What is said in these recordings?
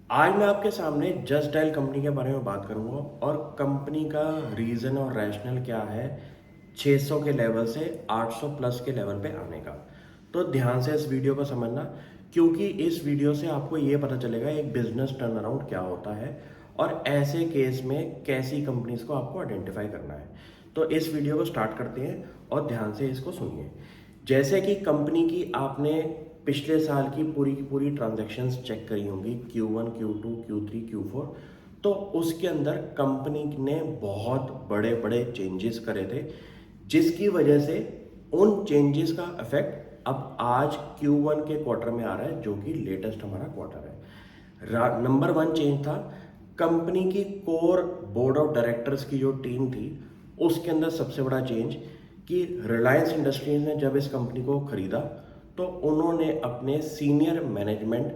आज मैं आपके सामने जस्ट डायल कंपनी के बारे में बात करूंगा और कंपनी का रीज़न और रैशनल क्या है 600 के लेवल से 800 प्लस के लेवल पे आने का। तो ध्यान से इस वीडियो को समझना, क्योंकि इस वीडियो से आपको ये पता चलेगा एक बिजनेस टर्न अराउंड क्या होता है और ऐसे केस में कैसी कंपनीज को आपको आइडेंटिफाई करना है। तो इस वीडियो को स्टार्ट करते हैं और ध्यान से इसको सुनिए। जैसे कि कंपनी की आपने पिछले साल की पूरी ट्रांजैक्शंस चेक करी होंगी, Q1, Q2, Q3, Q4। तो उसके अंदर कंपनी ने बहुत बड़े बड़े चेंजेस करे थे, जिसकी वजह से उन चेंजेस का इफेक्ट अब आज Q1 के क्वार्टर में आ रहा है, जो कि लेटेस्ट हमारा क्वार्टर है। नंबर वन चेंज था कंपनी की कोर बोर्ड ऑफ डायरेक्टर्स की जो टीम थी, उसके अंदर सबसे बड़ा चेंज कि रिलायंस इंडस्ट्रीज ने जब इस कंपनी को खरीदा तो उन्होंने अपने सीनियर मैनेजमेंट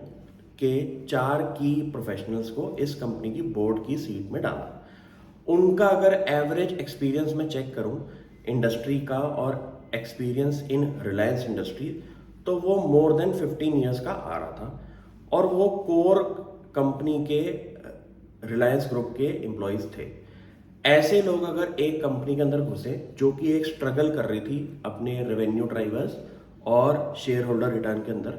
के 4 की प्रोफेशनल्स को इस कंपनी की बोर्ड की सीट में डाला। उनका अगर एवरेज एक्सपीरियंस मैं चेक करूं इंडस्ट्री का और एक्सपीरियंस इन रिलायंस इंडस्ट्री, तो वो मोर देन 15 ईयर्स का आ रहा था और वो कोर कंपनी के रिलायंस ग्रुप के एम्प्लॉयज़ थे। ऐसे लोग अगर एक कंपनी के अंदर घुसे जो कि एक स्ट्रगल कर रही थी अपने रेवेन्यू ड्राइवर्स और शेयर होल्डर रिटर्न के अंदर,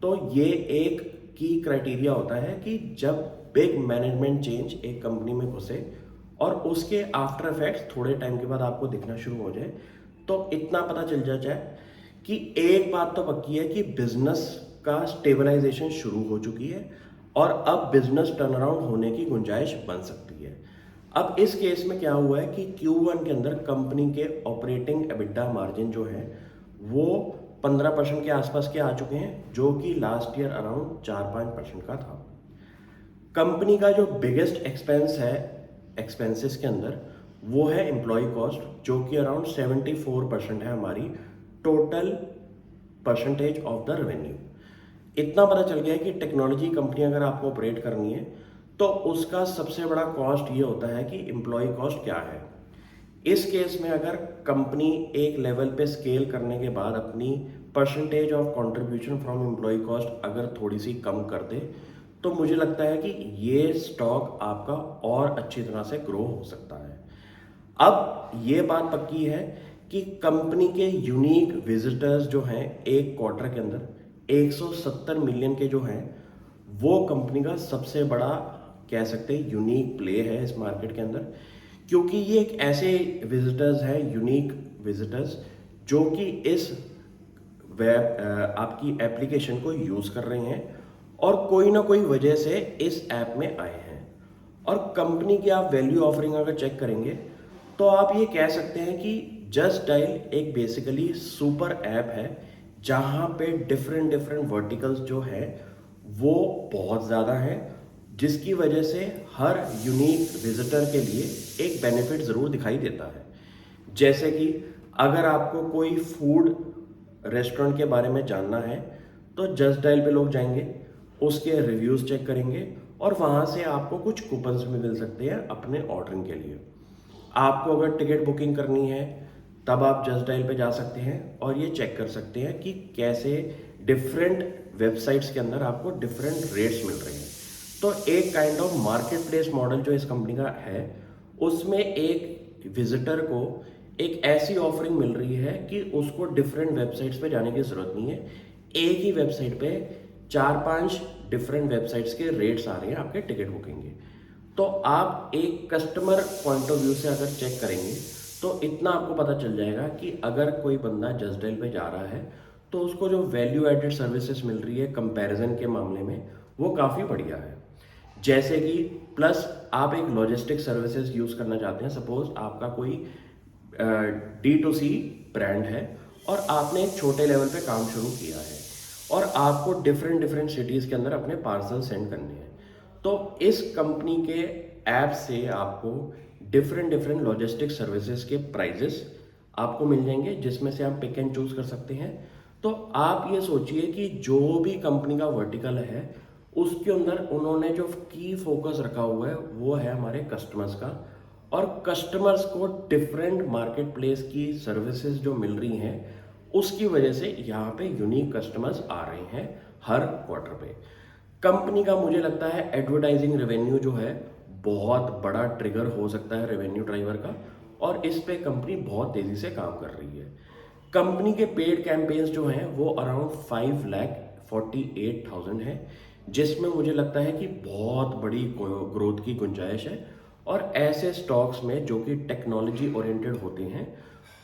तो ये एक की क्राइटेरिया होता है कि जब बिग मैनेजमेंट चेंज एक कंपनी में घुसे और उसके आफ्टर इफेक्ट्स थोड़े टाइम के बाद आपको दिखना शुरू हो जाए, तो इतना पता चल जाए कि एक बात तो पक्की है कि बिजनेस का स्टेबलाइजेशन शुरू हो चुकी है और अब बिजनेस टर्न अराउंड होने की गुंजाइश बन सकती है। अब इस केस में क्या हुआ है कि Q1 के अंदर कंपनी के ऑपरेटिंग एबिटा मार्जिन जो है वो 15% के आसपास के आ चुके हैं, जो कि लास्ट ईयर अराउंड 4-5% का था। कंपनी का जो बिगेस्ट एक्सपेंस है एक्सपेंसेस के अंदर, वो है एम्प्लॉय कॉस्ट, जो कि अराउंड 74% है हमारी total percentage of the revenue. इतना पता चल गया है कि टेक्नोलॉजी कंपनी अगर आपको ऑपरेट करनी है तो उसका सबसे बड़ा कॉस्ट ये होता है कि एम्प्लॉय कॉस्ट क्या है। इस केस में अगर कंपनी एक लेवल पे स्केल करने के बाद अपनी percentage of contribution from employ cost अगर थोड़ी सी कम कर दे, तो मुझे लगता है कि ये स्टॉक आपका और अच्छी तरह से ग्रो हो सकता है। अब ये बात पक्की है कि कंपनी के यूनिक विजिटर्स जो हैं एक क्वार्टर के अंदर 170 मिलियन के जो हैं, वो कंपनी का सबसे बड़ा कह सकते हैं यूनिक प्ले है इस मार्केट के अंदर, क्योंकि ये एक ऐसे विजिटर्स हैं, यूनिक विजिटर्स, जो कि इस वेब आपकी एप्लीकेशन को यूज़ कर रहे हैं और कोई ना कोई वजह से इस ऐप में आए हैं। और कंपनी की आप वैल्यू ऑफरिंग अगर चेक करेंगे तो आप ये कह सकते हैं कि जस्ट डायल एक बेसिकली सुपर ऐप है, जहाँ पे डिफरेंट डिफरेंट वर्टिकल्स जो है वो बहुत ज़्यादा हैं, जिसकी वजह से हर यूनिक विजिटर के लिए एक बेनिफिट ज़रूर दिखाई देता है। जैसे कि अगर आपको कोई फूड रेस्टोरेंट के बारे में जानना है तो जस्ट डायल पे लोग जाएंगे, उसके रिव्यूज़ चेक करेंगे और वहाँ से आपको कुछ कूपन्स भी मिल सकते हैं अपने ऑर्डरिंग के लिए। आपको अगर टिकट बुकिंग करनी है तब आप जस्ट डायल पे जा सकते हैं और ये चेक कर सकते हैं कि कैसे डिफरेंट वेबसाइट्स के अंदर आपको डिफरेंट रेट्स मिल रहे हैं। तो एक kind of market place model जो इस कंपनी का है, उसमें एक विजिटर को एक ऐसी ऑफरिंग मिल रही है कि उसको डिफरेंट वेबसाइट्स पे जाने की ज़रूरत नहीं है। एक ही वेबसाइट पे 4-5 डिफरेंट वेबसाइट्स के रेट्स आ रहे हैं आपके टिकट बुकिंग के। तो आप एक कस्टमर पॉइंट ऑफ व्यू से अगर चेक करेंगे तो इतना आपको पता चल जाएगा कि अगर कोई बंदा जस्ट डायल पे जा रहा है तो उसको जो वैल्यू एडेड सर्विसेज मिल रही है कंपैरिजन के मामले में, वो काफ़ी बढ़िया है। जैसे कि प्लस आप एक लॉजिस्टिक सर्विसेज यूज़ करना चाहते हैं, सपोज आपका कोई D2C ब्रांड है और आपने एक छोटे लेवल पे काम शुरू किया है और आपको डिफरेंट डिफरेंट सिटीज़ के अंदर अपने पार्सल सेंड करने हैं, तो इस कंपनी के ऐप से आपको डिफरेंट डिफरेंट लॉजिस्टिक सर्विसेज के प्राइजेस आपको मिल जाएंगे, जिसमें से आप पिक एंड चूज कर सकते हैं। तो आप ये सोचिए कि जो भी कंपनी का वर्टिकल है उसके अंदर उन्होंने जो की फोकस रखा हुआ है वो है हमारे कस्टमर्स का, और कस्टमर्स को डिफरेंट मार्केट प्लेस की सर्विसेज जो मिल रही हैं उसकी वजह से यहाँ पे यूनिक कस्टमर्स आ रहे हैं हर क्वार्टर पे। कंपनी का मुझे लगता है एडवर्टाइजिंग रेवेन्यू जो है बहुत बड़ा ट्रिगर हो सकता है रेवेन्यू ड्राइवर का, और इस पे कंपनी बहुत तेज़ी से काम कर रही है। कंपनी के पेड कैंपेन्स जो हैं वो अराउंड 5,48,000 है, जिसमें मुझे लगता है कि बहुत बड़ी ग्रोथ की गुंजाइश है। और ऐसे स्टॉक्स में जो कि टेक्नोलॉजी ओरिएंटेड होते हैं,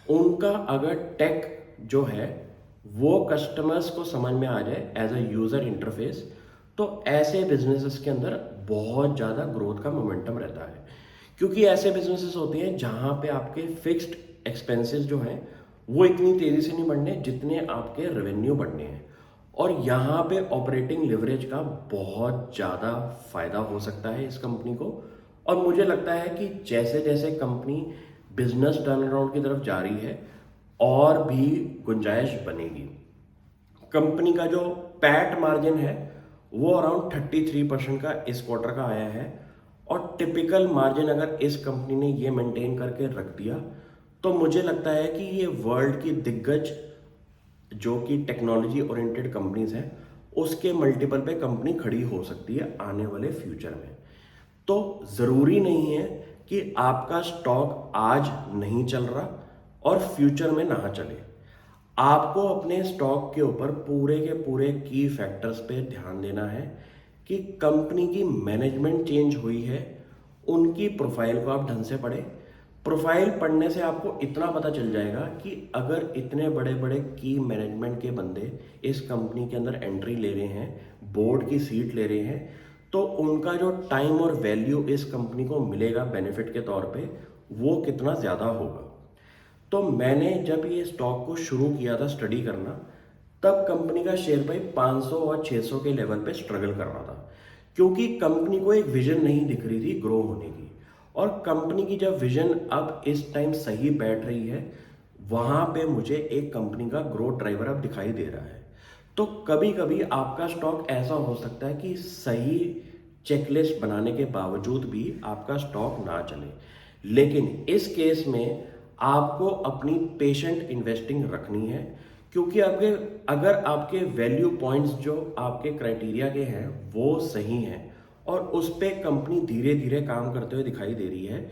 उनका अगर टेक जो है वो कस्टमर्स को समझ में आ जाए एज अ यूज़र इंटरफेस, तो ऐसे बिजनेसेस के अंदर बहुत ज़्यादा ग्रोथ का मोमेंटम रहता है। क्योंकि ऐसे बिजनेसेस होते हैं जहाँ पे आपके फिक्स्ड एक्सपेंसेस जो हैं वो इतनी तेज़ी से नहीं बढ़ने जितने आपके रेवेन्यू बढ़ने हैं, और यहाँ पे ऑपरेटिंग लिवरेज का बहुत ज़्यादा फायदा हो सकता है इस कंपनी को। और मुझे लगता है कि जैसे जैसे कंपनी बिजनेस टर्न अराउंड की तरफ जा रही है और भी गुंजाइश बनेगी। कंपनी का जो पैट मार्जिन है वो अराउंड 33% का इस क्वार्टर का आया है, और टिपिकल मार्जिन अगर इस कंपनी ने ये मेंटेन करके रख दिया तो मुझे लगता है कि ये वर्ल्ड की दिग्गज जो कि टेक्नोलॉजी ओरिएंटेड कंपनीज हैं उसके मल्टीपल पे कंपनी खड़ी हो सकती है आने वाले फ्यूचर में। तो ज़रूरी नहीं है कि आपका स्टॉक आज नहीं चल रहा और फ्यूचर में ना चले। आपको अपने स्टॉक के ऊपर पूरे के पूरे की फैक्टर्स पे ध्यान देना है कि कंपनी की मैनेजमेंट चेंज हुई है, उनकी प्रोफाइल को आप ढंग से पढ़ें। प्रोफाइल पढ़ने से आपको इतना पता चल जाएगा कि अगर इतने बड़े बड़े की मैनेजमेंट के बंदे इस कंपनी के अंदर एंट्री ले रहे हैं, बोर्ड की सीट ले रहे हैं, तो उनका जो टाइम और वैल्यू इस कंपनी को मिलेगा बेनिफिट के तौर पे वो कितना ज़्यादा होगा। तो मैंने जब ये स्टॉक को शुरू किया था स्टडी करना, तब कंपनी का शेयर प्राइस 500 और 600 के लेवल पे स्ट्रगल कर रहा था, क्योंकि कंपनी को एक विजन नहीं दिख रही थी ग्रो होने की। और कंपनी की जब विजन अब इस टाइम सही बैठ रही है, वहाँ पे मुझे एक कंपनी का ग्रोथ ड्राइवर अब दिखाई दे रहा है। तो कभी कभी आपका स्टॉक ऐसा हो सकता है कि सही चेकलिस्ट बनाने के बावजूद भी आपका स्टॉक ना चले, लेकिन इस केस में आपको अपनी पेशेंट इन्वेस्टिंग रखनी है। क्योंकि आपके अगर आपके वैल्यू पॉइंट्स जो आपके क्राइटेरिया के हैं वो सही हैं और उस पर कंपनी धीरे धीरे काम करते हुए दिखाई दे रही है,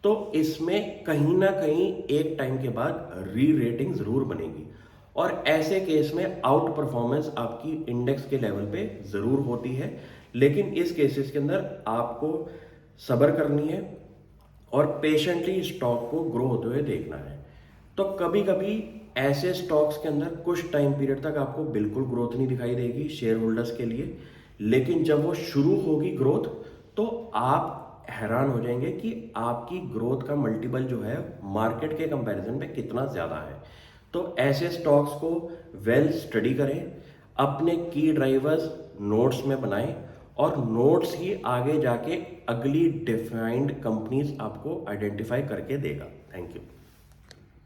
तो इसमें कहीं ना कहीं एक टाइम के बाद री रेटिंग ज़रूर बनेगी, और ऐसे केस में आउट परफॉर्मेंस आपकी इंडेक्स के लेवल पे ज़रूर होती है। लेकिन इस केसेस के अंदर आपको सब्र करनी है और पेशेंटली स्टॉक को ग्रो होते हुए देखना है। तो कभी कभी ऐसे स्टॉक्स के अंदर कुछ टाइम पीरियड तक आपको बिल्कुल ग्रोथ नहीं दिखाई देगी शेयर होल्डर्स के लिए, लेकिन जब वो शुरू होगी ग्रोथ तो आप हैरान हो जाएंगे कि आपकी ग्रोथ का मल्टीपल जो है मार्केट के कंपैरिजन में कितना ज़्यादा है। तो ऐसे स्टॉक्स को वेल स्टडी करें, अपने की ड्राइवर्स नोट्स में बनाएं, और नोट्स ही आगे जाके अगली डिफाइंड कंपनीज आपको आइडेंटिफाई करके देगा। Thank you.